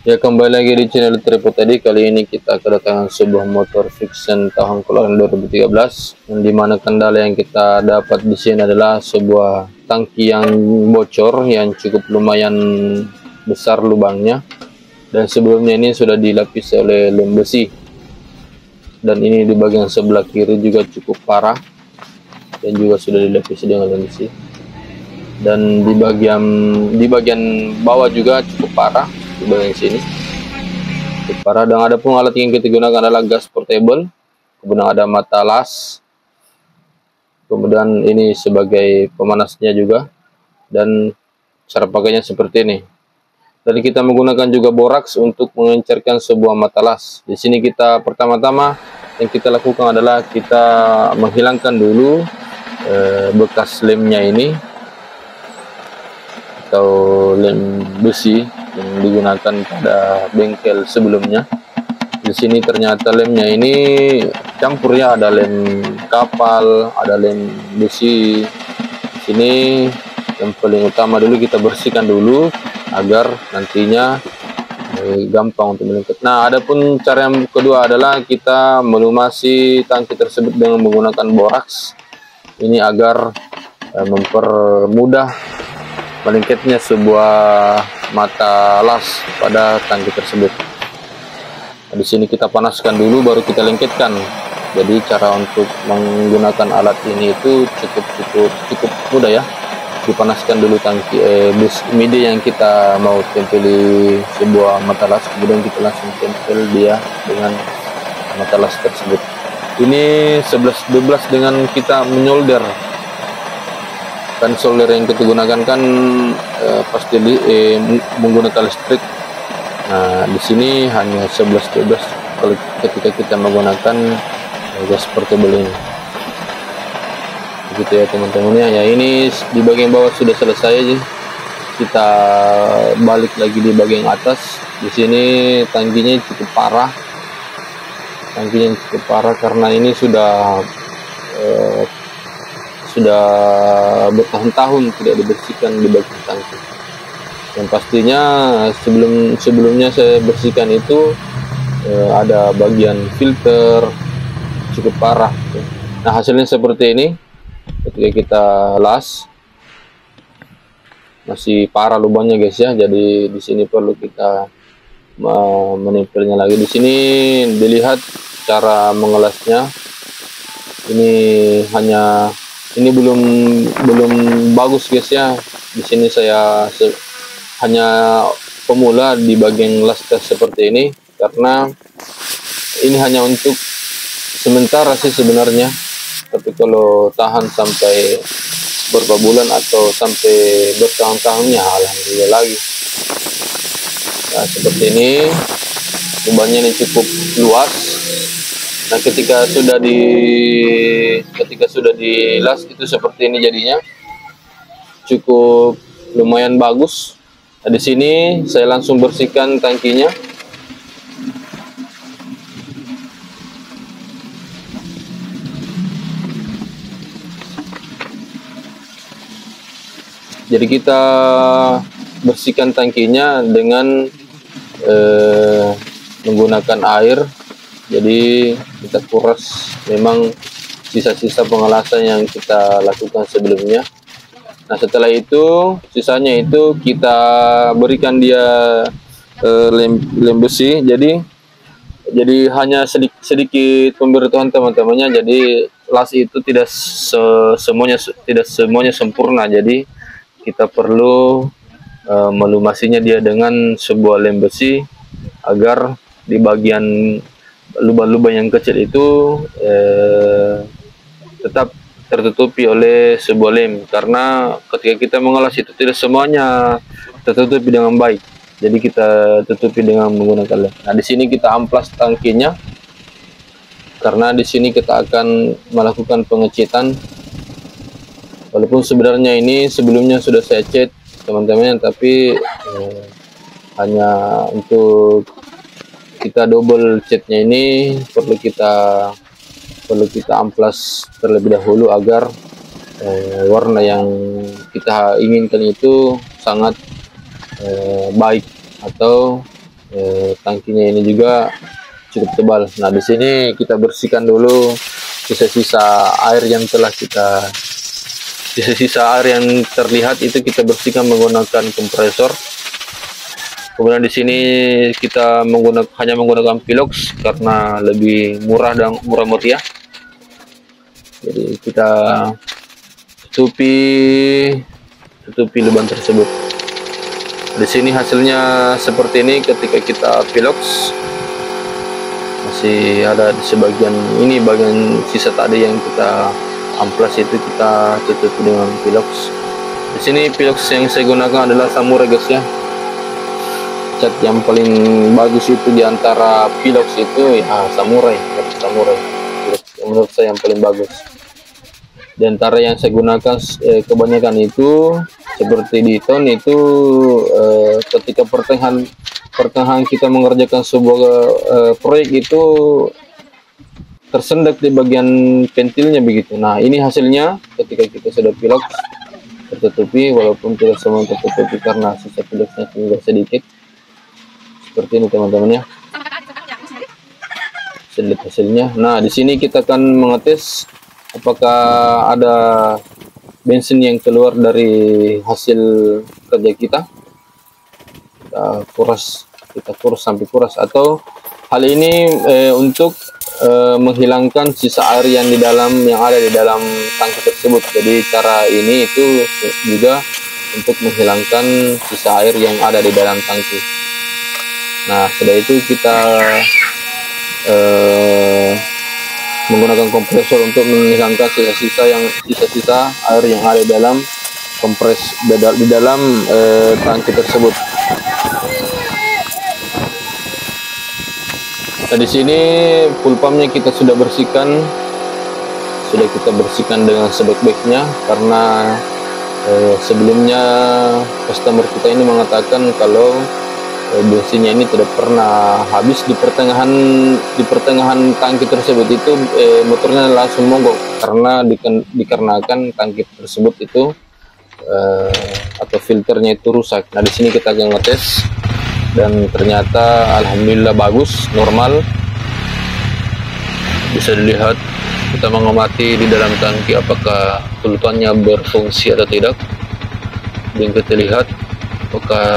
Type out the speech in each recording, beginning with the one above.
Ya, kembali lagi di channel Tripod tadi. Kali ini kita kedatangan sebuah motor Vixen tahun keluaran 2013, yang dimana kendala yang kita dapat di sini adalah sebuah tangki yang bocor yang cukup lumayan besar lubangnya, dan sebelumnya ini sudah dilapisi oleh lem besi, dan ini di bagian sebelah kiri juga cukup parah dan juga sudah dilapisi dengan lem besi, dan di bagian bawah juga cukup parah di bagian sini cukup parah. Dan ada pun alat yang kita gunakan adalah gas portable, kemudian ada mata las, kemudian ini sebagai pemanasnya juga, dan cara pakainya seperti ini. Dan kita menggunakan juga boraks untuk mengencerkan sebuah mata las. Di sini kita pertama-tama yang kita lakukan adalah kita menghilangkan dulu bekas lemnya ini, atau lem besi yang digunakan pada bengkel sebelumnya. Di sini ternyata lemnya ini campur ya, ada lem kapal, ada lem besi. Di sini yang paling utama dulu kita bersihkan dulu agar nantinya gampang untuk melengket. Nah, adapun cara yang kedua adalah kita melumasi tangki tersebut dengan menggunakan boraks. Ini agar mempermudah melengketnya sebuah mata las pada tangki tersebut. Nah, di sini kita panaskan dulu baru kita lengketkan. Jadi cara untuk menggunakan alat ini itu cukup mudah ya. Dipanaskan dulu tangki midi yang kita mau tempeli sebuah mata las, kemudian kita langsung tempel dia dengan mata las tersebut. Ini 11-12 dengan kita menyolder. Kan solder yang kita gunakan kan pasti menggunakan listrik. Nah, di sini hanya 11-12 kalau ketika kita menggunakan gas portable ini. Begitu ya teman-teman ya. Ini di bagian bawah sudah selesai aja. Kita balik lagi di bagian atas. Di sini tangkinya cukup parah. Karena ini sudah bertahun-tahun tidak dibersihkan di bagian tangki. Dan pastinya sebelumnya saya bersihkan itu ada bagian filter cukup parah. Nah, hasilnya seperti ini. Ketika kita las masih parah lubangnya guys ya. Jadi di sini perlu kita menempelnya lagi. Di sini dilihat cara mengelasnya. Ini belum bagus guys ya. Di sini saya hanya pemula di bagian las tes seperti ini, karena ini hanya untuk sementara sih sebenarnya. Tapi kalau tahan sampai beberapa bulan atau sampai bertahun-tahunnya, alhamdulillah lagi. Nah, seperti ini lubangnya ini cukup luas. Nah, ketika sudah dilas itu seperti ini jadinya, cukup lumayan bagus. Nah, di sini saya langsung bersihkan tangkinya. Jadi kita bersihkan tangkinya dengan menggunakan air. Jadi kita kuras memang sisa-sisa pengelasan yang kita lakukan sebelumnya. Nah, setelah itu sisanya itu kita berikan dia lem besi. Jadi hanya sedikit pemberitahuan teman-temannya. Jadi las itu tidak semuanya sempurna. Jadi kita perlu melumasinya dia dengan sebuah lem besi agar di bagian lubang-lubang yang kecil itu tetap tertutupi oleh sebuah lem, karena ketika kita mengelas itu tidak semuanya tertutupi dengan baik. Jadi kita tutupi dengan menggunakan lem. Nah, di sini kita amplas tangkinya, karena di sini kita akan melakukan pengecetan. Walaupun sebenarnya ini sebelumnya sudah saya cat teman-teman, tapi hanya untuk kita double catnya ini perlu kita amplas terlebih dahulu agar warna yang kita inginkan itu sangat baik atau Tangkinya ini juga cukup tebal. Nah, di sini kita bersihkan dulu sisa-sisa air yang telah kita sisa-sisa air yang terlihat itu kita bersihkan menggunakan kompresor. Kemudian di sini kita hanya menggunakan Pilox karena lebih murah dan murah meriah. Jadi kita tutupi lubang tersebut. Di sini hasilnya seperti ini. Ketika kita Pilox, masih ada di sebagian ini, bagian sisa tadi yang kita amplas itu kita tutup dengan Pilox. Di sini Pilox yang saya gunakan adalah Samurai, guys ya. Cat yang paling bagus itu diantara Pilox itu ya Samurai. Menurut saya yang paling bagus. Di antara yang saya gunakan kebanyakan itu seperti di Ton itu ketika pertengahan kita mengerjakan sebuah proyek itu tersendat di bagian pentilnya begitu. Nah, ini hasilnya ketika kita sudah Pilox tertutupi, walaupun tidak semua tertutupi karena sisa Piloxnya tinggal sedikit. Seperti ini teman-teman ya. Lihat hasilnya. Nah, di sini kita akan mengetes apakah ada bensin yang keluar dari hasil kerja kita. Kita kuras sampai kuras, atau hal ini untuk menghilangkan sisa air yang ada di dalam tangki tersebut. Jadi cara ini itu juga untuk menghilangkan sisa air yang ada di dalam tangki. Nah, setelah itu kita menggunakan kompresor untuk menghilangkan sisa-sisa air yang ada di dalam di dalam tangki tersebut. Nah, di sini full pumpnya kita sudah kita bersihkan dengan sebaik-baiknya, karena sebelumnya customer kita ini mengatakan kalau bensinnya ini tidak pernah habis di pertengahan tangki tersebut itu motornya langsung mogok karena dikarenakan tangki tersebut itu atau filternya itu rusak. Nah, di sini kita akan ngetes dan ternyata alhamdulillah bagus, normal. Bisa dilihat, kita mengamati di dalam tangki apakah pulutannya berfungsi atau tidak. Dan kita lihat apakah,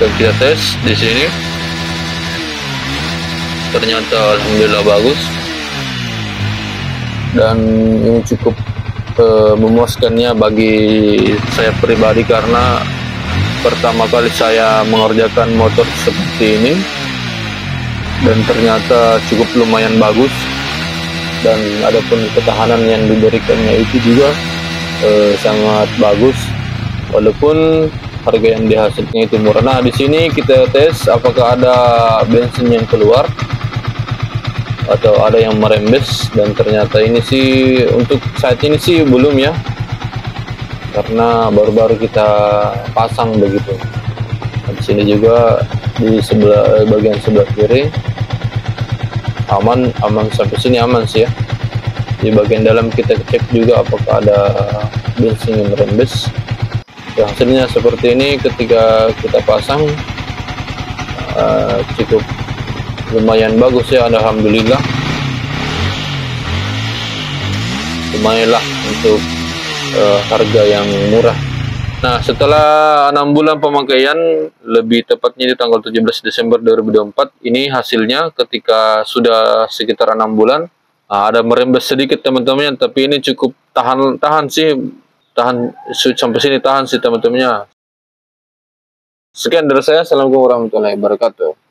dan kita tes di sini, ternyata alhamdulillah bagus, dan ini cukup memuaskannya bagi saya pribadi, karena pertama kali saya mengerjakan motor seperti ini dan ternyata cukup lumayan bagus. Dan adapun ketahanan yang diberikannya itu juga sangat bagus, walaupun harga yang dihasilkan itu murah. Nah, di sini kita tes apakah ada bensin yang keluar atau ada yang merembes, dan ternyata ini sih untuk saat ini sih belum ya, karena baru-baru kita pasang begitu. Nah, di sini juga di bagian sebelah kiri aman sampai sini aman sih ya. Di bagian dalam kita cek juga apakah ada bensin yang merembes. Ya, hasilnya seperti ini. Ketika kita pasang cukup lumayan bagus ya, alhamdulillah. Lumayanlah untuk harga yang murah. Nah, setelah 6 bulan pemakaian, lebih tepatnya di tanggal 17 Desember 2024, ini hasilnya ketika sudah sekitar 6 bulan, ada merembes sedikit teman-teman, tapi ini cukup tahan sih. Sampai sini tahan sih teman-temannya. Sekian dari saya. Assalamualaikum warahmatullahi wabarakatuh.